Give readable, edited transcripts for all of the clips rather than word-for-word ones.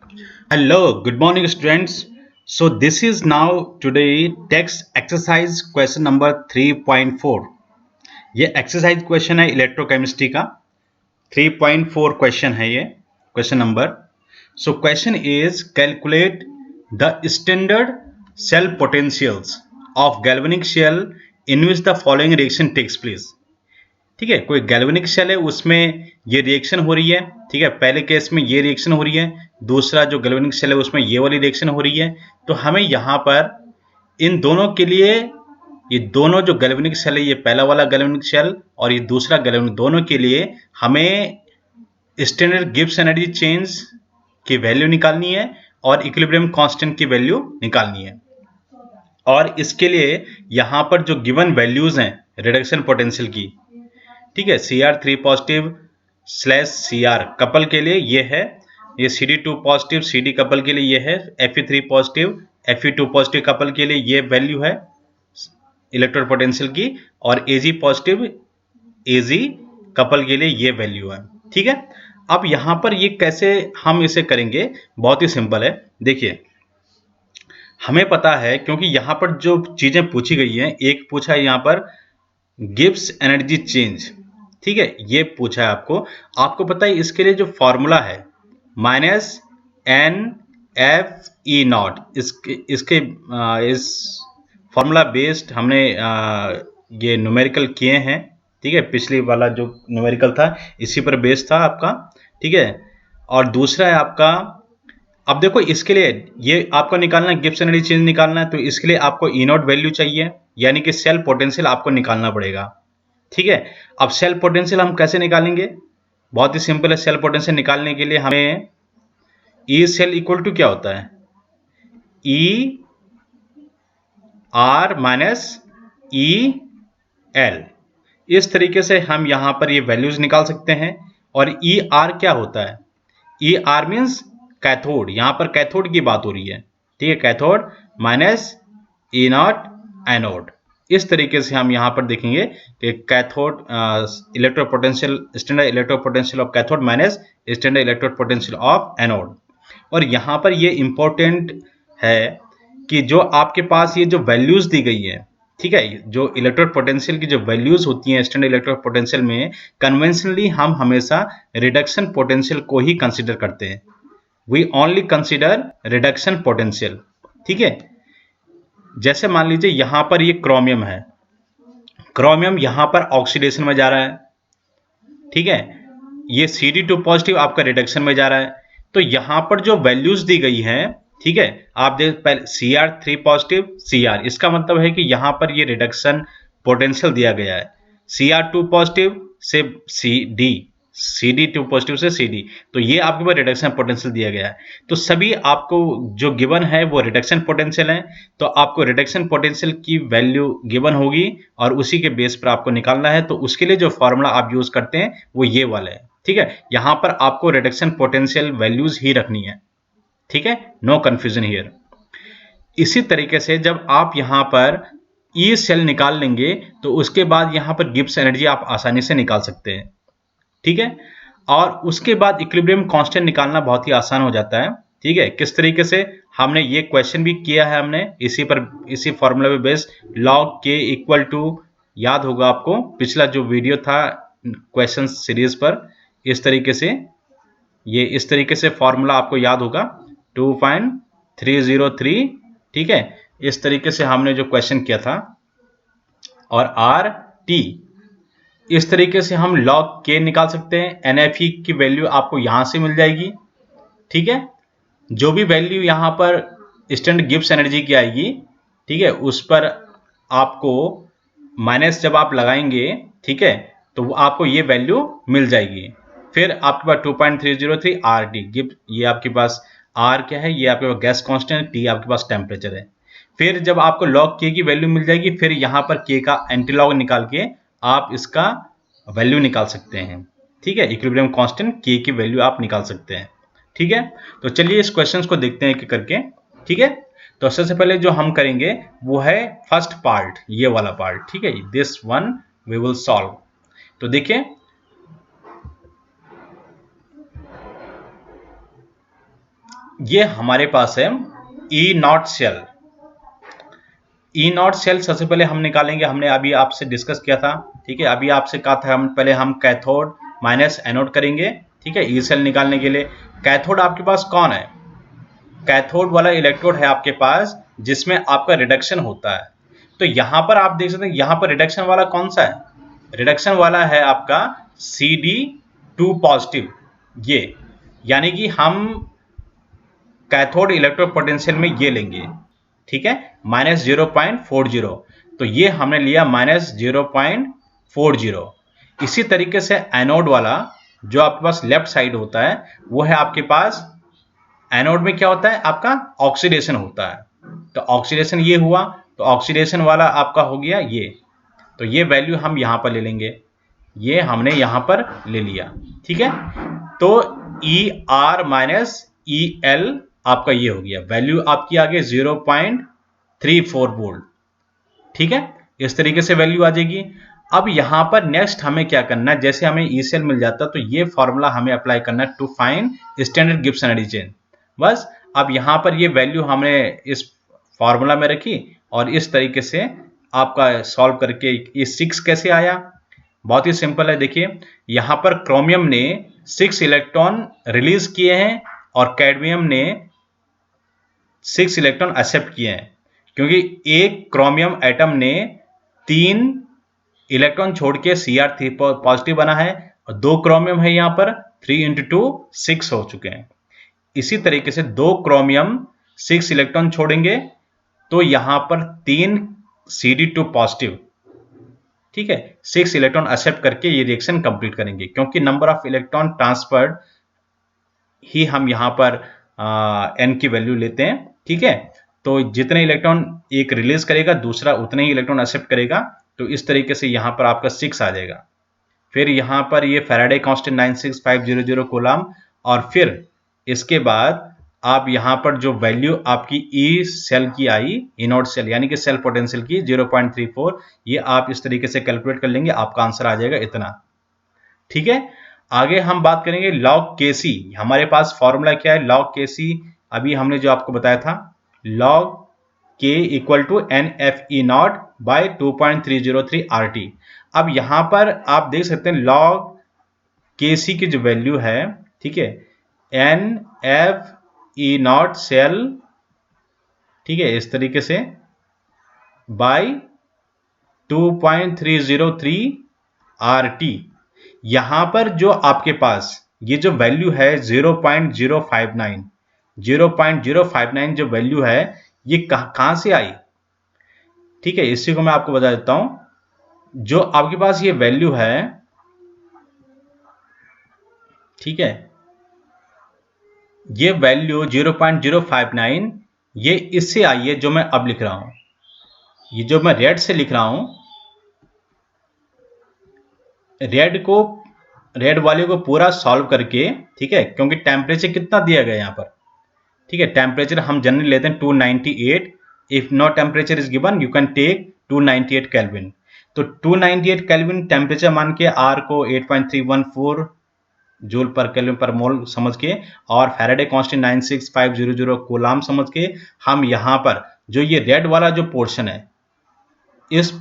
Hello, good morning, students. So, this is now today text exercise question number 3.4. ये exercise question है electrochemistry का 3.4 question है ये question number. So question is calculate the standard cell potentials of galvanic cell in which the following reaction takes place. ठीक है, कोई galvanic shell है उसमें ये रिएक्शन हो रही है. ठीक है, पहले केस में ये रिएक्शन हो रही है, दूसरा जो गैल्वेनिक शेल है उसमें ये वाली रिएक्शन हो रही है. तो हमें यहाँ पर इन दोनों के लिए, ये दोनों जो गैल्वेनिक शेल है, ये पहला वाला गैल्वेनिक शेल और ये दूसरा गैल्वेनिक, दोनों के लिए हमें स्टैंडर्ड गिब्स एनर्जी चेंज की वैल्यू निकालनी है और इक्विलिब्रियम कांस्टेंट की वैल्यू निकालनी है. और इसके लिए यहाँ पर जो गिवन वैल्यूज हैं रिडक्शन पोटेंशियल की, ठीक है, Cr3 positive slash Cr couple के लिए ये है, ये Cd2 पॉजिटिव Cd कपल के लिए ये है, Fe3 positive Fe2 positive couple के लिए ये वैल्यू है इलेक्ट्रोड पोटेंशियल की, और Ag पॉजिटिव Ag कपल के लिए ये वैल्यू है. ठीक है, अब यहां पर ये कैसे हम इसे करेंगे, बहुत ही सिंपल है. देखिए, हमें पता है क्योंकि यहां पर जो चीजें पूछी गई हैं, एक पूछा है यहां पर गिब्स एनर्जी चेंज. ठीक है, ये पूछा है आपको पता है इसके लिए जो फॉर्मूला है -NFE0, इसके इस फॉर्मूला बेस्ड हमने ये न्यूमेरिकल किए हैं. ठीक है, पिछली वाला जो न्यूमेरिकल था इसी पर बेस्ड था आपका. ठीक है, और दूसरा है आपका, अब देखो इसके लिए ये आपको निकालना है, गिब्स एनर्जी चेंज निकालना है, तो इसके लिए आपको E0 वैल्यू चाहिए, यानी कि सेल पोटेंशियल आपको निकालना पड़ेगा. ठीक है, अब सेल पोटेंशियल हम कैसे निकालेंगे, बहुत ही सिंपल है. सेल पोटेंशियल निकालने के लिए हमें ई सेल इक्वल टू क्या होता है, E R minus E L. इस तरीके से हम यहां पर ये वैल्यूज निकाल सकते हैं. और ई आर क्या होता है, ई आर मीन्स कैथोड, यहां पर कैथोड की बात हो रही है. ठीक है, cathode minus E not anode. इस तरीके से हम यहां पर देखेंगे कि cathode electrode potential, standard electrode potential of cathode minus standard electrode potential of anode. और यहां पर ये इंपॉर्टेंट है कि जो आपके पास ये जो वैल्यूज दी गई है, ठीक है, जो इलेक्ट्रोड पोटेंशियल की जो वैल्यूज होती हैं स्टैंडर्ड इलेक्ट्रोड पोटेंशियल में, कन्वेंशनली हम हमेशा रिडक्शन पोटेंशियल को ही कंसीडर करते हैं. We only consider reduction potential. ठीक है, जैसे मान लीजिए यहां पर ये क्रोमियम है, क्रोमियम यहां पर ऑक्सीडेशन में जा रहा है. ठीक है, ये Cd2 पॉजिटिव आपका रिडक्शन में जा रहा है. तो यहां पर जो वैल्यूज दी गई हैं, ठीक है, आप देख पहले Cr3 पॉजिटिव Cr, इसका मतलब है कि यहां पर ये रिडक्शन पोटेंशियल दिया गया है. Cr2 पॉजिटिव से Cd, Cd2 पॉजिटिव से Cd, तो ये आपके पास रिडक्शन पोटेंशियल दिया गया है. तो सभी आपको जो गिवन है वो रिडक्शन पोटेंशियल है, तो आपको रिडक्शन पोटेंशियल की वैल्यू गिवन होगी और उसी के बेस पर आपको निकालना है. तो उसके लिए जो फॉर्मूला आप यूज करते हैं वो ये वाला है. ठीक है, यहां पर आपको रिडक्शन पोटेंशियल वैल्यूज ही रखनी है. ठीक है, नो कंफ्यूजन हियर. इसी तरीके से जब आप यहां पर ई सेल निकाल लेंगे तो उसके बाद यहां पर गिब्स एनर्जी आप आसानी से निकाल सकते हैं. ठीक है, और उसके बाद इक्विलिब्रियम कांस्टेंट निकालना बहुत ही आसान हो जाता है. ठीक है, किस तरीके से, हमने ये क्वेश्चन भी किया है, हमने इसी फॉर्मूला पे बेस्ड लॉग के इक्वल टू, याद होगा आपको पिछला जो वीडियो था क्वेश्चन सीरीज पर, इस तरीके से, ये इस तरीके से फॉर्मूला आपको याद होगा 2.303. ठीक है, इस तरीके से हमने जो क्वेश्चन किया था, और आर टी, इस तरीके से हम log k निकाल सकते हैं. NFE की वैल्यू आपको यहां से मिल जाएगी. ठीक है, जो भी वैल्यू यहां पर स्टैंडर्ड गिब्स एनर्जी की आएगी, ठीक है, उस पर आपको माइनस जब आप लगाएंगे, ठीक है, तो आपको ये वैल्यू मिल जाएगी. फिर आपके पास 2.303 RT गिब्स, ये आपके पास R क्या है, ये आपके पास गैस कांस्टेंट, T आपके पास टेम्परेचर है. फिर जब आपको log k की वैल्यू मिल जाएगी, फिर यहां पर k का एंटीलॉग निकाल के आप इसका वैल्यू निकाल सकते हैं. ठीक है, इक्विलिब्रियम कांस्टेंट k की वैल्यू आप निकाल सकते हैं. ठीक है, तो चलिए इस क्वेश्चंस को देखते हैं एक करके. ठीक है, तो सबसे पहले जो हम करेंगे वो है फर्स्ट पार्ट, ये वाला पार्ट. ठीक है, this one we will solve. तो देखिए, ये हमारे पास है E naught cell. E naught cell सबसे पहले हम निकालेंगे, हमने अभी आपसे डिस्कस किया था, ठीक है। अभी आपसे कहा था पहले हम कैथोड माइनस एनोड करेंगे, ठीक है, ई सेल निकालने के लिए। कैथोड आपके पास कौन है? कैथोड वाला इलेक्ट्रोड है आपके पास जिसमें आपका रिडक्शन होता है। तो यहां पर आप देख सकते हैं, यहां पर रिडक्शन वाला कौन सा है? रिडक्शन वाला है आपका CD2 पॉजिटिव। ये यानी कि हम कैथोड इलेक्ट्रोड पोटेंशियल में ये लेंगे, ठीक है, -0.40। तो ये हमने लिया -0.40। इसी तरीके से एनोड वाला जो आपके पास लेफ्ट साइड होता है वो है आपके पास, एनोड में क्या होता है आपका? ऑक्सीडेशन होता है। तो ऑक्सीडेशन ये हुआ, तो ऑक्सीडेशन वाला आपका हो गया ये। तो ये वैल्यू हम यहां पर ले लेंगे, ये हमने यहां पर ले लिया, ठीक है। तो ER माइनस EL आपका ये हो गया, वैल्यू आपकी आ गई 0.34 वोल्ट, ठीक है। इस तरीके से वैल्यू आ जाएगी। अब यहां पर नेक्स्ट हमें क्या करना है, जैसे हमें ई सेल मिल जाता तो ये फॉर्मूला हमें अप्लाई करना है टू फाइंड स्टैंडर्ड गिब्सन एडी चेन। बस अब यहां पर ये वैल्यू हमने इस फॉर्मूला में रखी और इस तरीके से आपका सॉल्व करके ये 6 कैसे आया? बहुत ही सिंपल है। देखिए यहां पर क्रोमियम ने 6 इलेक्ट्रॉन रिलीज किए हैं और कैडमियम ने 6 इलेक्ट्रॉन एक्सेप्ट किए हैं, क्योंकि एक क्रोमियम एटम ने 3 इलेक्ट्रॉन छोड़ के Cr3 पॉजिटिव बना है और 2 क्रोमियम है यहां पर, 3 × 2 6 हो चुके हैं। इसी तरीके से 2 क्रोमियम 6 इलेक्ट्रॉन छोड़ेंगे तो यहां पर 3 CD2 पॉजिटिव, ठीक है, 6 इलेक्ट्रॉन एक्सेप्ट करके ये रिएक्शन कंप्लीट करेंगे, क्योंकि नंबर ऑफ इलेक्ट्रॉन ट्रांसफर्ड ही हम यहां पर n की वैल्यू लेते हैं, ठीक है। तो जितने इलेक्ट्रॉन एक रिलीज करेगा दूसरा उतने ही इलेक्ट्रॉन एक्सेप्ट करेगा। तो इस तरीके से यहां पर आपका 6 आ जाएगा। फिर यहां पर ये फैराडे कांस्टेंट 96500 कूलम, और फिर इसके बाद आप यहां पर जो वैल्यू आपकी ई सेल की आई, इनोड सेल यानी कि सेल पोटेंशियल की 0.34, ये आप इस तरीके से कैलकुलेट कर लेंगे, आपका आंसर आ जाएगा इतना, ठीक है। आगे हम बात करेंगे लॉग केसी। हमारे पास फॉर्मूला क्या है लॉग केसी? अभी हमने जो आपको बताया था, log K = NFE0 by 2.303 RT। अब यहां पर आप देख सकते हैं लॉग KC की जो वैल्यू है, ठीक है, NFE0 सेल, ठीक है, इस तरीके से बाय 2.303 RT। यहां पर जो आपके पास ये जो वैल्यू है 0.059 जो वैल्यू है ये कहां से आई, ठीक है, इसी को मैं आपको बता देता हूं। जो आपके पास ये वैल्यू है, ठीक है, ये वैल्यू 0.059 ये इससे आई है जो मैं अब लिख रहा हूं। ये जो मैं रेड से लिख रहा हूं, रेड वाले को पूरा सॉल्व करके, ठीक है, क्योंकि टेम्परेचर कितना दिया गया यहां पर, ठीक है, टेम्परेचर हम जनरली लेते हैं 298। If no temperature is given you can take 298 kelvin. तो 298 केल्विन टेम्परेचर मान के आर को 8.314 जूल पर केल्विन पर मोल समझ के और फैराडे कांस्टेंट 96500 कूलम समझ के हम यहां पर जो ये रेड वाला जो पोर्शन है, इस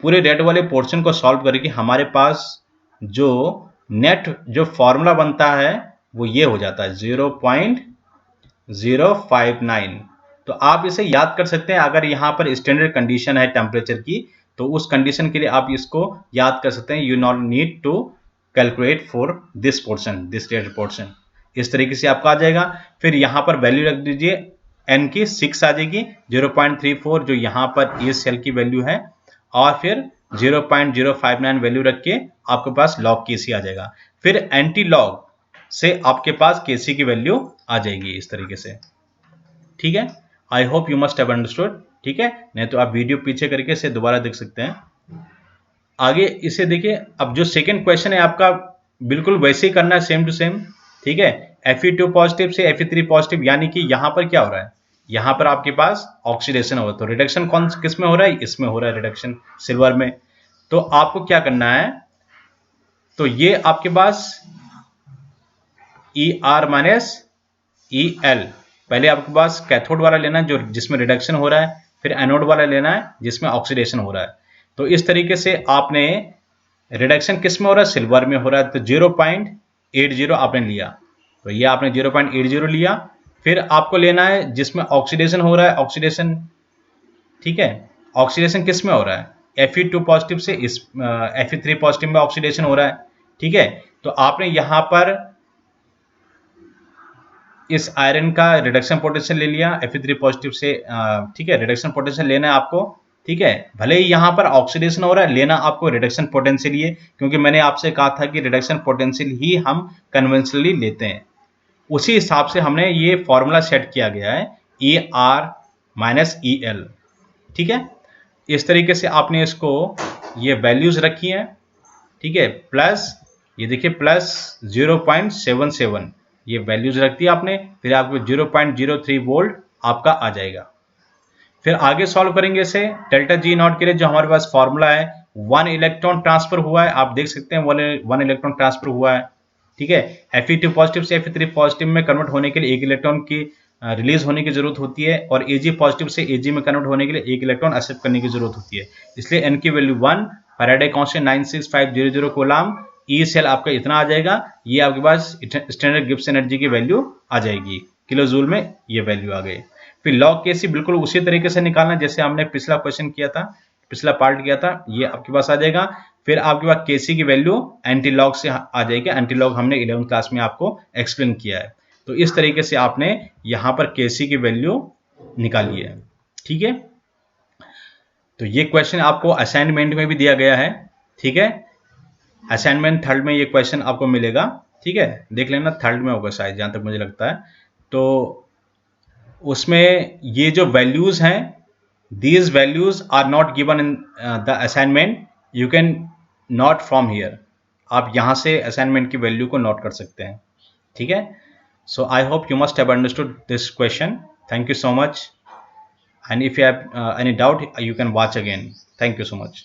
पूरे रेड वाले पोर्शन को सॉल्व करके हमारे पास जो नेट जो फॉर्मूला बनता है वो ये हो जाता है 0.059। तो आप इसे याद कर सकते हैं। अगर यहां पर स्टैंडर्ड कंडीशन है टेम्परेचर की तो उस कंडीशन के लिए आप इसको याद कर सकते हैं। You not need to calculate for this portion, this red portion. इस तरीके से आपका आ जाएगा। फिर यहां पर वैल्यू रख दीजिए, n की 6 आ जाएगी, 0.34 जो यहां पर ए सेल की वैल्यू है, और फिर 0.059 वैल्यू रख के आपके पास लॉग केसी आ जाएगा। फिर एंटी लॉग से आपके पास केसी की वैल्यू आ जाएगी इस तरीके से, ठीक है। आई hope you must have understood, ठीक है, नहीं तो आप वीडियो पीछे करके इसे दोबारा देख सकते हैं। आगे इसे देखिए, अब जो सेकंड क्वेश्चन है आपका बिल्कुल वैसे ही करना है, सेम टू सेम, ठीक है। Fe2 पॉजिटिव से Fe3 पॉजिटिव, यानी कि यहां पर क्या हो रहा है, यहां पर आपके पास ऑक्सीडेशन हो रहा है। तो रिडक्शन कौन किस में हो रहा है, इसमें हो रहा है रिडक्शन, सिल्वर में। तो आपको क्या करना है, तो ये आपके पास ER - EL पहले आपके पास कैथोड वाला लेना है जो जिसमें रिडक्शन हो रहा है, फिर एनोड वाला लेना है जिसमें ऑक्सीडेशन हो रहा है। तो इस तरीके से आपने रिडक्शन किस में हो रहा है, सिल्वर में हो रहा है, तो 0.80 आपने लिया, तो ये आपने 0.80 लिया। फिर आपको लेना है जिसमें ऑक्सीडेशन हो रहा है, ऑक्सीडेशन, ठीक है, ऑक्सीडेशन किस में हो रहा है, Fe2 पॉजिटिव से इस Fe3 पॉजिटिव में ऑक्सीडेशन हो रहा है, ठीक है। तो आपने यहां पर इस आयरन का रिडक्शन पोटेंशियल ले लिया Fe3 पॉजिटिव से, ठीक है, रिडक्शन पोटेंशियल लेना है आपको, ठीक है। भले ही यहां पर ऑक्सीडेशन हो रहा है, लेना आपको रिडक्शन पोटेंशियल ही है, क्योंकि मैंने आपसे कहा था कि रिडक्शन पोटेंशियल ही हम कन्वेंशनली लेते हैं। उसी हिसाब से हमने ये फॉर्मूला सेट किया गया है ER माइनस EL, ठीक है। इस तरीके से आपने इसको ये वैल्यूज रखी हैं, ठीक है, प्लस ये देखिए प्लस 0.77 ये वैल्यूज रख दी आपने, फिर आपको 0.03 वोल्ट आपका आ जाएगा। फिर आगे सॉल्व करेंगे इसे डेल्टा G नॉट के लिए, जो हमारे पास फॉर्मूला है 1 इलेक्ट्रॉन ट्रांसफर हुआ है, आप देख सकते हैं 1 इलेक्ट्रॉन ट्रांसफर हुआ है, ठीक है। Fe2 पॉजिटिव से Fe3 पॉजिटिव में कन्वर्ट होने के लिए 1 इलेक्ट्रॉन की रिलीज होने की जरूरत होती है, और Ag पॉजिटिव से Ag में कन्वर्ट होने के लिए 1 इलेक्ट्रॉन एक्सेप्ट करने की जरूरत होती है। इसलिए n की value 1, Faraday constant 96500 coulomb, E cell आपका इतना आ जाएगा। ये आपके पास स्टैंडर्ड गिब्स एनर्जी की वैल्यू आ जाएगी, किलो जूल में ये वैल्यू आ गई। फिर लॉग Kc बिल्कुल उसी तरीके से निकालना जैसे हमने पिछला क्वेश्चन किया था, पिछला पार्ट किया था, ये आपके पास आ जाएगा। फिर आपके पास Kc की वैल्यू एंटी लॉग से आ जाएगी, एंटी लॉग हमने 11th क्लास में आपको एक्सप्लेन किया है। तो इस तरीके से आपने यहां पर Kc की वैल्यू निकाली है, ठीक है। तो ये क्वेश्चन आपको असाइनमेंट में भी दिया गया है, ठीक है। असाइनमेंट 3rd में ये क्वेश्चन आपको मिलेगा, ठीक है, देख लेना 3rd में होगा शायद, जहां तक मुझे लगता है। तो उसमें ये जो वैल्यूज हैं, these values are not given in the assignment, you can note from here, आप यहां से असाइनमेंट की वैल्यू को नोट कर सकते हैं, ठीक है। So I hope you must have understood this question. Thank you so much, and if you have any doubt you can watch again. Thank you so much.